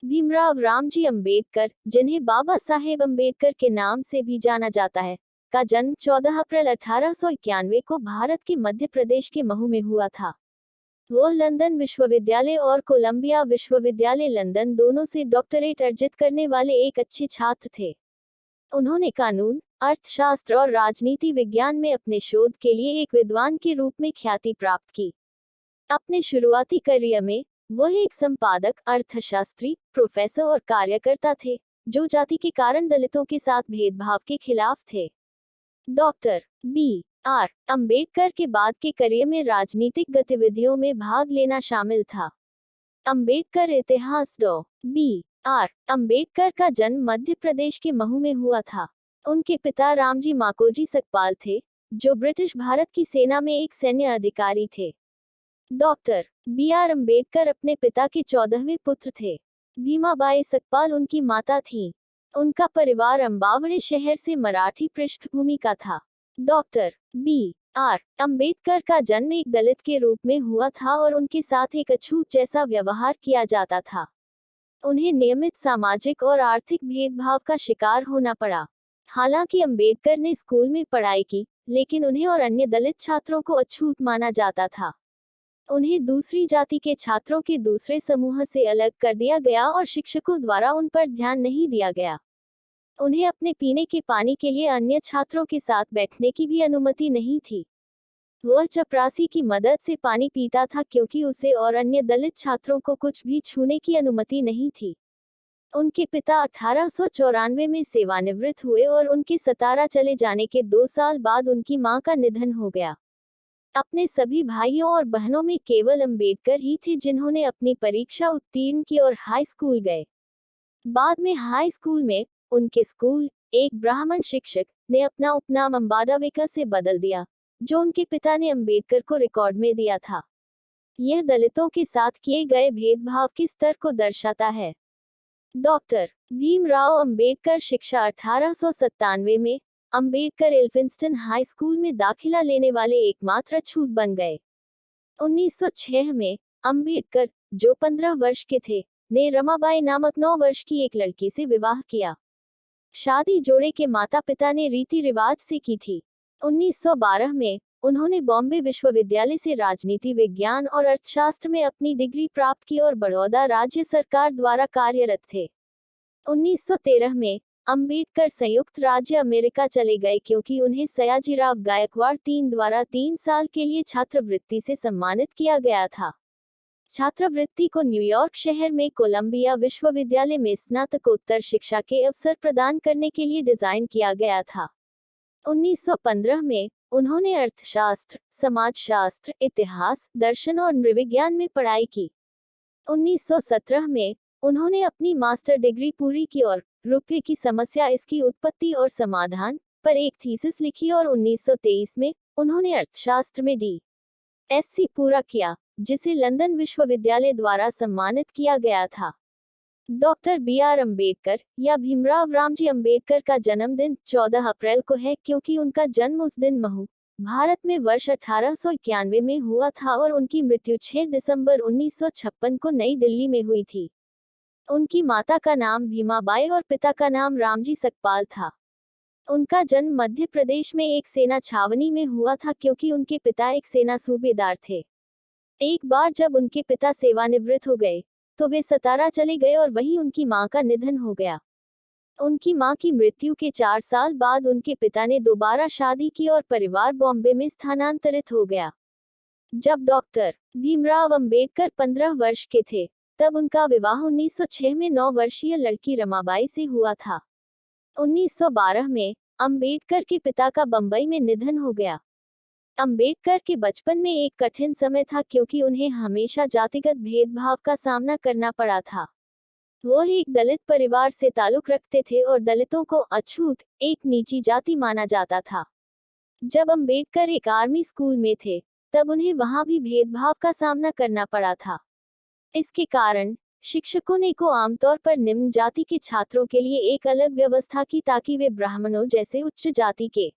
भीमराव रामजी अंबेडकर, जिन्हें बाबा साहेब अंबेडकर के नाम से भी जाना जाता है, का जन्म 14 अप्रैल 1891 को भारत के मध्य प्रदेश के महू में हुआ था। वह लंदन विश्वविद्यालय और कोलंबिया विश्वविद्यालय लंदन दोनों से डॉक्टरेट अर्जित करने वाले एक अच्छे छात्र थे। उन्होंने कानून, अर्थशास्त्र और राजनीति विज्ञान में अपने शोध के लिए एक विद्वान के रूप में ख्याति प्राप्त की। अपने शुरुआती करियर में वह एक संपादक, अर्थशास्त्री, प्रोफेसर और कार्यकर्ता थे, जो जाति के कारण दलितों के साथ भेदभाव के खिलाफ थे। डॉक्टर बी आर अंबेडकर के बाद के करियर में राजनीतिक गतिविधियों में भाग लेना शामिल था। अंबेडकर इतिहास। डॉ बी आर अंबेडकर का जन्म मध्य प्रदेश के महू में हुआ था। उनके पिता रामजी माकोजी सकपाल थे, जो ब्रिटिश भारत की सेना में एक सैन्य अधिकारी थे। डॉक्टर बी आर अंबेडकर अपने पिता के 14वें पुत्र थे। भीमाबाई सकपाल उनकी माता थीं। उनका परिवार अम्बावड़े शहर से मराठी पृष्ठभूमि का था। डॉक्टर बी आर अंबेडकर का जन्म एक दलित के रूप में हुआ था और उनके साथ एक अछूत जैसा व्यवहार किया जाता था। उन्हें नियमित सामाजिक और आर्थिक भेदभाव का शिकार होना पड़ा। हालांकि अंबेडकर ने स्कूल में पढ़ाई की, लेकिन उन्हें और अन्य दलित छात्रों को अछूत माना जाता था। उन्हें दूसरी जाति के छात्रों के दूसरे समूह से अलग कर दिया गया और शिक्षकों द्वारा उन पर ध्यान नहीं दिया गया। उन्हें अपने पीने के पानी के लिए अन्य छात्रों के साथ बैठने की भी अनुमति नहीं थी। वह चपरासी की मदद से पानी पीता था, क्योंकि उसे और अन्य दलित छात्रों को कुछ भी छूने की अनुमति नहीं थी। उनके पिता 1894 में सेवानिवृत्त हुए और उनके सतारा चले जाने के 2 साल बाद उनकी मां का निधन हो गया। अपने सभी भाइयों और बहनों में केवल अंबेडकर ही थे जिन्होंने अपनी परीक्षा उत्तीर्ण की और हाई स्कूल गए। बाद में हाई स्कूल में उनके स्कूल, एक ब्राह्मण शिक्षक, ने अपना उपनाम अंबादावेकर से बदल दिया, जो उनके पिता ने अंबेडकर को रिकॉर्ड में दिया था। यह दलितों के साथ किए गए भेदभाव के स्तर को दर्शाता है। डॉक्टर भीमराव अंबेडकर शिक्षा 1897 में अंबेडकर एल्फिंस्टन हाई स्कूल में दाखिला लेने वाले एकमात्र छूत बन गए। 1906 में अंबेडकर, जो 15 वर्ष के थे, ने रमाबाई नामक 9 वर्ष की एक लड़की से विवाह किया। शादी जोड़े के माता पिता ने रीति रिवाज से की थी। 1912 में उन्होंने बॉम्बे विश्वविद्यालय से राजनीति विज्ञान और अर्थशास्त्र में अपनी डिग्री प्राप्त की और बड़ौदा राज्य सरकार द्वारा कार्यरत थे। 1913 में अंबेडकर संयुक्त राज्य अमेरिका चले गए, क्योंकि उन्हें सयाजीराव गायकवाड़ III द्वारा 3 साल के लिए छात्रवृत्ति से सम्मानित किया गया था। छात्रवृत्ति को न्यूयॉर्क शहर में कोलंबिया विश्वविद्यालय में स्नातकोत्तर शिक्षा के अवसर प्रदान करने के लिए डिजाइन किया गया था। 1915 में उन्होंने अर्थशास्त्र, समाजशास्त्र, इतिहास, दर्शन और नृविज्ञान में पढ़ाई की। 1917 में उन्होंने अपनी मास्टर डिग्री पूरी की और रुपये की समस्या, इसकी उत्पत्ति और समाधान पर एक थीसिस लिखी और 1923 में उन्होंने अर्थशास्त्र में D.Sc पूरा किया, जिसे लंदन विश्वविद्यालय द्वारा सम्मानित किया गया था। डॉक्टर बी आर अंबेडकर या भीमराव रामजी अंबेडकर का जन्मदिन 14 अप्रैल को है, क्योंकि उनका जन्म उस दिन महू, भारत में वर्ष 1891 में हुआ था और उनकी मृत्यु 6 दिसंबर 1956 को नई दिल्ली में हुई थी। उनकी माता का नाम भीमाबाई और पिता का नाम रामजी सकपाल था। उनका जन्म मध्य प्रदेश में एक सेना छावनी में हुआ था, क्योंकि उनके पिता एक सेना सूबेदार थे। एक बार जब उनके पिता सेवानिवृत्त हो गए, तो वे सतारा चले गए और वहीं उनकी मां का निधन हो गया। उनकी मां की मृत्यु के 4 साल बाद उनके पिता ने दोबारा शादी की और परिवार बॉम्बे में स्थानांतरित हो गया। जब डॉक्टर भीमराव अंबेडकर 15 वर्ष के थे, तब उनका विवाह 1906 में 9 वर्षीय लड़की रमाबाई से हुआ था। 1912 में अंबेडकर के पिता का बंबई में निधन हो गया। अंबेडकर के बचपन में एक कठिन समय था, क्योंकि उन्हें हमेशा जातिगत भेदभाव का सामना करना पड़ा था। वह एक दलित परिवार से ताल्लुक रखते थे और दलितों को अछूत, एक नीची जाति माना जाता था। जब अंबेडकर एक आर्मी स्कूल में थे, तब उन्हें वहां भी भेदभाव का सामना करना पड़ा था। इसके कारण शिक्षकों ने को आमतौर पर निम्न जाति के छात्रों के लिए एक अलग व्यवस्था की, ताकि वे ब्राह्मणों जैसे उच्च जाति के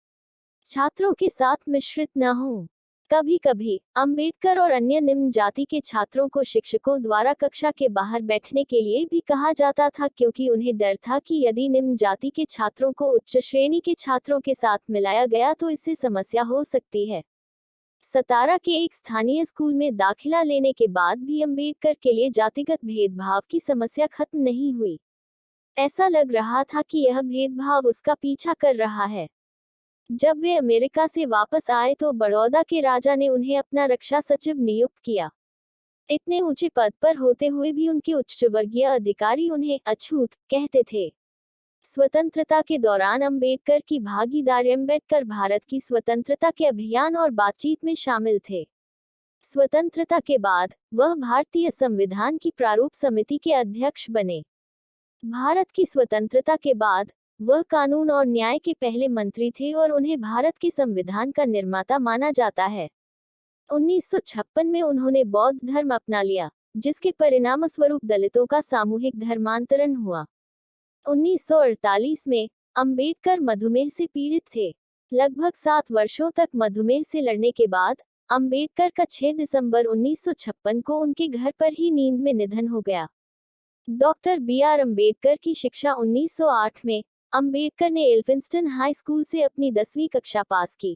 छात्रों के साथ मिश्रित न हों। कभी कभी अंबेडकर और अन्य निम्न जाति के छात्रों को शिक्षकों द्वारा कक्षा के बाहर बैठने के लिए भी कहा जाता था, क्योंकि उन्हें डर था कि यदि निम्न जाति के छात्रों को उच्च श्रेणी के छात्रों के साथ मिलाया गया तो इससे समस्या हो सकती है। सतारा के एक स्थानीय स्कूल में दाखिला लेने के बाद भी अंबेडकर के लिए जातिगत भेदभाव की समस्या खत्म नहीं हुई। ऐसा लग रहा था कि यह भेदभाव उसका पीछा कर रहा है। जब वे अमेरिका से वापस आए तो बड़ौदा के राजा ने उन्हें अपना रक्षा सचिव नियुक्त किया। इतने ऊंचे पद पर होते हुए भी उनके उच्चवर्गीय अधिकारी उन्हें अछूत कहते थे। स्वतंत्रता के दौरान अंबेडकर की भागीदारी अंबेडकर भारत की स्वतंत्रता के अभियान और बातचीत में शामिल थे। स्वतंत्रता के बाद वह भारतीय संविधान की प्रारूप समिति के अध्यक्ष बने। भारत की स्वतंत्रता के बाद वह कानून और न्याय के पहले मंत्री थे और उन्हें भारत के संविधान का निर्माता माना जाता है। 1956 में उन्होंने बौद्ध धर्म अपना लिया, जिसके परिणामस्वरूप दलितों का सामूहिक धर्मांतरण हुआ। 1948 में अंबेडकर मधुमेह से पीड़ित थे। लगभग 7 वर्षों तक मधुमेह से लड़ने के बाद अंबेडकर का 6 दिसंबर 1956 को उनके घर पर ही नींद में निधन हो गया। Doctor B R. अंबेडकर की शिक्षा 1908 में अंबेडकर ने एल्फिंस्टन हाई स्कूल से अपनी 10वीं कक्षा पास की।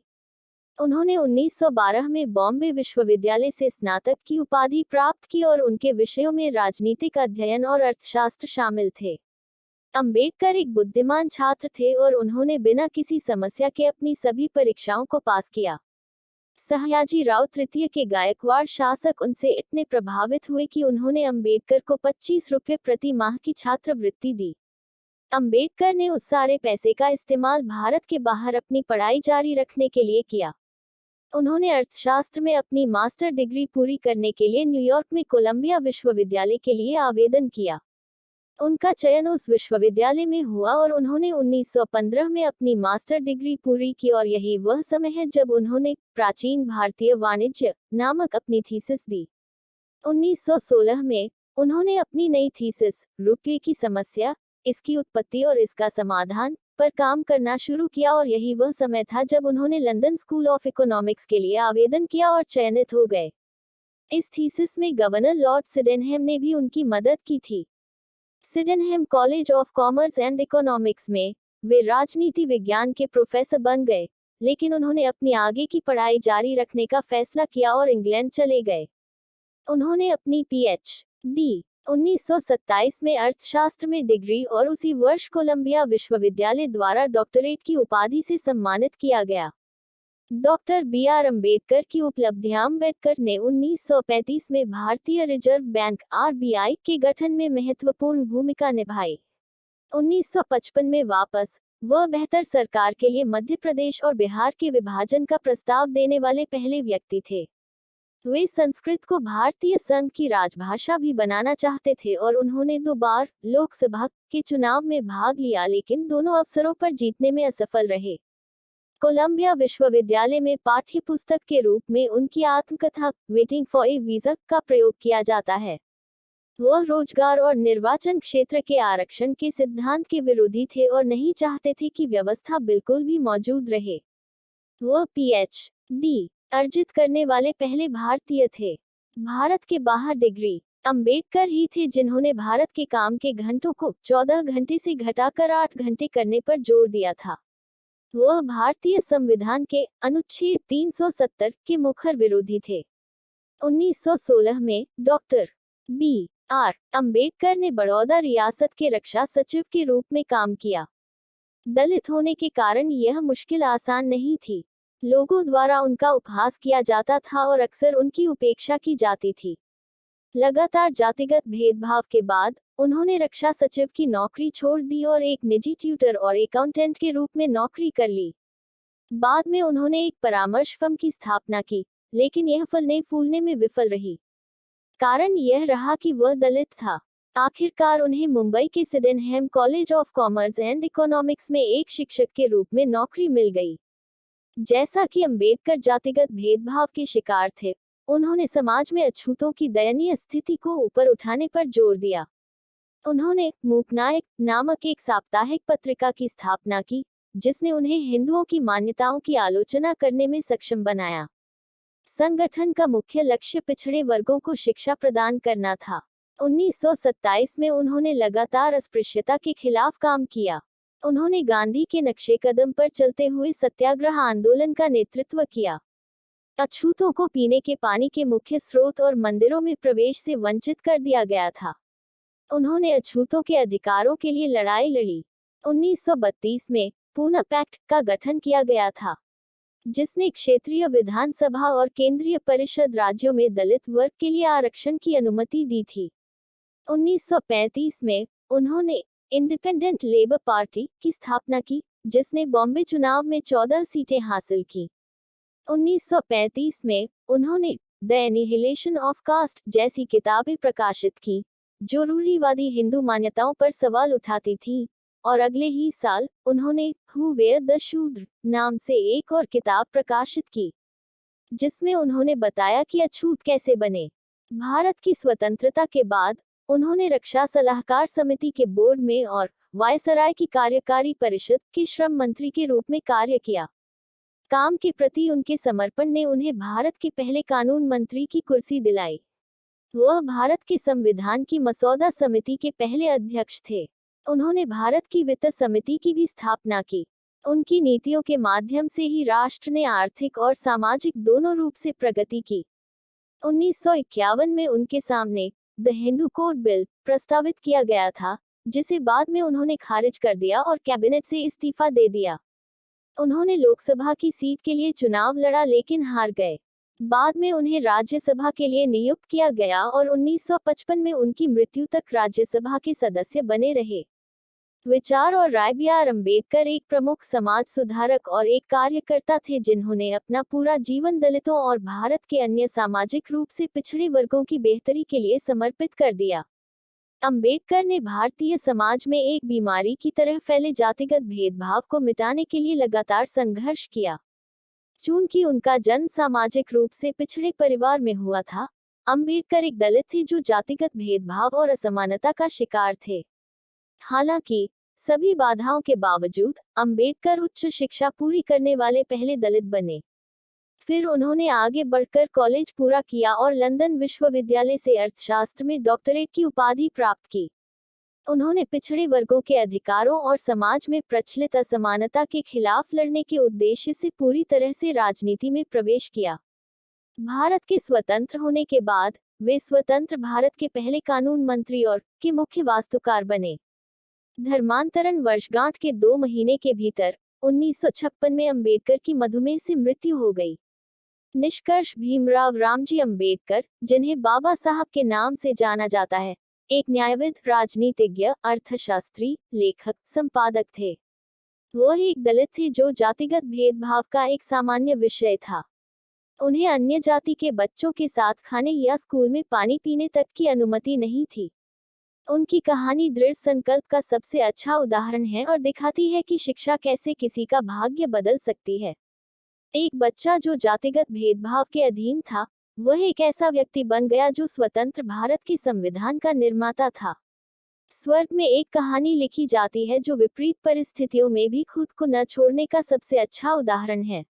उन्होंने 1912 में बॉम्बे विश्वविद्यालय से स्नातक की उपाधि प्राप्त की और उनके विषयों में राजनीतिक अध्ययन और अर्थशास्त्र शामिल थे। अंबेडकर एक बुद्धिमान छात्र थे और उन्होंने बिना किसी समस्या के अपनी सभी परीक्षाओं को पास किया। सयाजी राव तृतीय के गायकवाड़ शासक उनसे इतने प्रभावित हुए कि उन्होंने अंबेडकर को 25 रुपये प्रति माह की छात्रवृत्ति दी। अंबेडकर ने उस सारे पैसे का इस्तेमाल भारत के बाहर अपनी पढ़ाई जारी रखने के लिए किया। उन्होंने अर्थशास्त्र में अपनी मास्टर डिग्री पूरी करने के लिए न्यूयॉर्क में कोलंबिया विश्वविद्यालय के लिए आवेदन किया। उनका चयन उस विश्वविद्यालय में हुआ और उन्होंने 1915 में अपनी मास्टर डिग्री पूरी की और यही वह समय है जब उन्होंने प्राचीन भारतीय वाणिज्य नामक अपनी थीसिस दी। 1916 में उन्होंने अपनी नई थीसिस रुपये की समस्या, इसकी उत्पत्ति और इसका समाधान पर काम करना शुरू किया और यही वह समय था जब उन्होंने लंदन स्कूल ऑफ इकोनॉमिक्स के लिए आवेदन किया और चयनित हो गए। इस थीसिस में गवर्नर लॉर्ड सिडेनहैम ने भी उनकी मदद की थी। Sydenham college of commerce and economics में वे राजनीति विज्ञान के प्रोफेसर बन गए, लेकिन उन्होंने अपनी आगे की पढ़ाई जारी रखने का फैसला किया और इंग्लैंड चले गए। उन्होंने अपनी पीएचडी 1927 में अर्थशास्त्र में डिग्री और उसी वर्ष कोलंबिया विश्वविद्यालय द्वारा डॉक्टरेट की उपाधि से सम्मानित किया गया। Doctor B R. अंबेडकर की उपलब्धियां अंबेडकर ने 1935 में भारतीय रिजर्व बैंक (आरबीआई) के गठन में महत्वपूर्ण भूमिका निभाई। 1955 में वापस वह बेहतर सरकार के लिए मध्य प्रदेश और बिहार के विभाजन का प्रस्ताव देने वाले पहले व्यक्ति थे। वे संस्कृत को भारतीय संघ की राजभाषा भी बनाना चाहते थे और उन्होंने 2 बार लोकसभा के चुनाव में भाग लिया, लेकिन दोनों अवसरों पर जीतने में असफल रहे। कोलंबिया विश्वविद्यालय में पाठ्यपुस्तक के रूप में उनकी आत्मकथा वेटिंग फॉर ए वीजा का प्रयोग किया जाता है। वह रोजगार और निर्वाचन क्षेत्र के आरक्षण के सिद्धांत के विरोधी थे और नहीं चाहते थे कि व्यवस्था बिल्कुल भी मौजूद रहे। वह पीएचडी अर्जित करने वाले पहले भारतीय थे। भारत के बाहर डिग्री अंबेडकर ही थे जिन्होंने भारत के काम के घंटों को 14 घंटे से घटाकर 8 घंटे करने पर जोर दिया था। वह भारतीय संविधान के अनुच्छेद 370 के मुखर विरोधी थे। 1916 में डॉक्टर बी.आर. अंबेडकर ने बड़ौदा रियासत के रक्षा सचिव के रूप में काम किया। दलित होने के कारण यह मुश्किल आसान नहीं थी। लोगों द्वारा उनका उपहास किया जाता था और अक्सर उनकी उपेक्षा की जाती थी। लगातार जातिगत भेदभाव के बाद उन्होंने रक्षा सचिव की नौकरी छोड़ दी और एक निजी ट्यूटर और अकाउंटेंट के रूप में नौकरी कर ली। बाद में उन्होंने एक परामर्श फर्म की स्थापना की, लेकिन यह फलने फूलने में विफल रही। कारण यह रहा कि वह दलित था। आखिरकार उन्हें मुंबई के Sydenham college of commerce and economics में एक शिक्षक के रूप में नौकरी मिल गई। जैसा कि अंबेडकर जातिगत भेदभाव के शिकार थे, उन्होंने समाज में अछूतों की दयनीय स्थिति को ऊपर उठाने पर जोर दिया। उन्होंने मूकनायक नामक एक साप्ताहिक पत्रिका की स्थापना की, जिसने उन्हें हिंदुओं की मान्यताओं की आलोचना करने में सक्षम बनाया। संगठन का मुख्य लक्ष्य पिछड़े वर्गों को शिक्षा प्रदान करना था। 1927 में उन्होंने लगातार अस्पृश्यता के खिलाफ काम किया। उन्होंने गांधी के नक्शे कदम पर चलते हुए सत्याग्रह आंदोलन का नेतृत्व किया। अछूतों को पीने के पानी के मुख्य स्रोत और मंदिरों में प्रवेश से वंचित कर दिया गया था। उन्होंने अछूतों के अधिकारों के लिए लड़ाई लड़ी। 1932 में पूना पैक्ट का गठन किया गया था, जिसने क्षेत्रीय विधानसभा और केंद्रीय परिषद राज्यों में दलित वर्ग के लिए आरक्षण की अनुमति दी थी। 1935 में उन्होंने इंडिपेंडेंट लेबर पार्टी की स्थापना की, जिसने बॉम्बे चुनाव में 14 सीटें हासिल की। 1935 में उन्होंने द एनिहिलेशन ऑफ कास्ट जैसी किताबें प्रकाशित की, जो रूढ़िवादी हिंदू मान्यताओं पर सवाल उठाती थी, और अगले ही साल उन्होंने हु वेयर द शूद्र नाम से एक और किताब प्रकाशित की, जिसमें उन्होंने बताया कि अछूत कैसे बने। भारत की स्वतंत्रता के बाद उन्होंने रक्षा सलाहकार समिति के बोर्ड में और वायसराय की कार्यकारी परिषद के श्रम मंत्री के रूप में कार्य किया। काम के प्रति उनके समर्पण ने उन्हें भारत के पहले कानून मंत्री की कुर्सी दिलाई। वह भारत के संविधान की मसौदा समिति के पहले अध्यक्ष थे। उन्होंने भारत की वित्त समिति की भी स्थापना की। उनकी नीतियों के माध्यम से ही राष्ट्र ने आर्थिक और सामाजिक दोनों रूप से प्रगति की। 1951 में उनके सामने द हिंदू कोड बिल प्रस्तावित किया गया था, जिसे बाद में उन्होंने खारिज कर दिया और कैबिनेट से इस्तीफा दे दिया। उन्होंने लोकसभा की सीट के लिए चुनाव लड़ा लेकिन हार गए। बाद में उन्हें राज्यसभा के लिए नियुक्त किया गया और 1955 में उनकी मृत्यु तक राज्यसभा के सदस्य बने रहे। विचार और राय बी आर अम्बेडकर एक प्रमुख समाज सुधारक और एक कार्यकर्ता थे, जिन्होंने अपना पूरा जीवन दलितों और भारत के अन्य सामाजिक रूप से पिछड़े वर्गों की बेहतरी के लिए समर्पित कर दिया। अम्बेडकर ने भारतीय समाज में एक बीमारी की तरह फैले जातिगत भेदभाव को मिटाने के लिए लगातार संघर्ष किया। चूंकि उनका जन्म सामाजिक रूप से पिछड़े परिवार में हुआ था, अम्बेडकर एक दलित थे जो जातिगत भेदभाव और असमानता का शिकार थे। हालांकि सभी बाधाओं के बावजूद अम्बेडकर उच्च शिक्षा पूरी करने वाले पहले दलित बने। फिर उन्होंने आगे बढ़कर कॉलेज पूरा किया और लंदन विश्वविद्यालय से अर्थशास्त्र में डॉक्टरेट की उपाधि प्राप्त की। उन्होंने पिछड़े वर्गों के अधिकारों और समाज में प्रचलित असमानता के खिलाफ लड़ने के उद्देश्य से पूरी तरह से राजनीति में प्रवेश किया। भारत के स्वतंत्र होने के बाद वे स्वतंत्र भारत के पहले कानून मंत्री और के मुख्य वास्तुकार बने। धर्मांतरण वर्षगांठ के 2 महीने के भीतर 1956 में अम्बेडकर की मधुमेह से मृत्यु हो गई। निष्कर्ष भीमराव रामजी अम्बेडकर, जिन्हें बाबा साहब के नाम से जाना जाता है, एक न्यायविद, राजनीतिज्ञ, अर्थशास्त्री, लेखक, संपादक थे। वह एक दलित थे जो जातिगत भेदभाव का एक सामान्य विषय था। उन्हें अन्य जाति के बच्चों के साथ खाने या स्कूल में पानी पीने तक की अनुमति नहीं थी। उनकी कहानी दृढ़ संकल्प का सबसे अच्छा उदाहरण है और दिखाती है कि शिक्षा कैसे किसी का भाग्य बदल सकती है। एक बच्चा जो जातिगत भेदभाव के अधीन था, वह एक ऐसा व्यक्ति बन गया जो स्वतंत्र भारत के संविधान का निर्माता था। स्वर्ग में एक कहानी लिखी जाती है जो विपरीत परिस्थितियों में भी खुद को न छोड़ने का सबसे अच्छा उदाहरण है।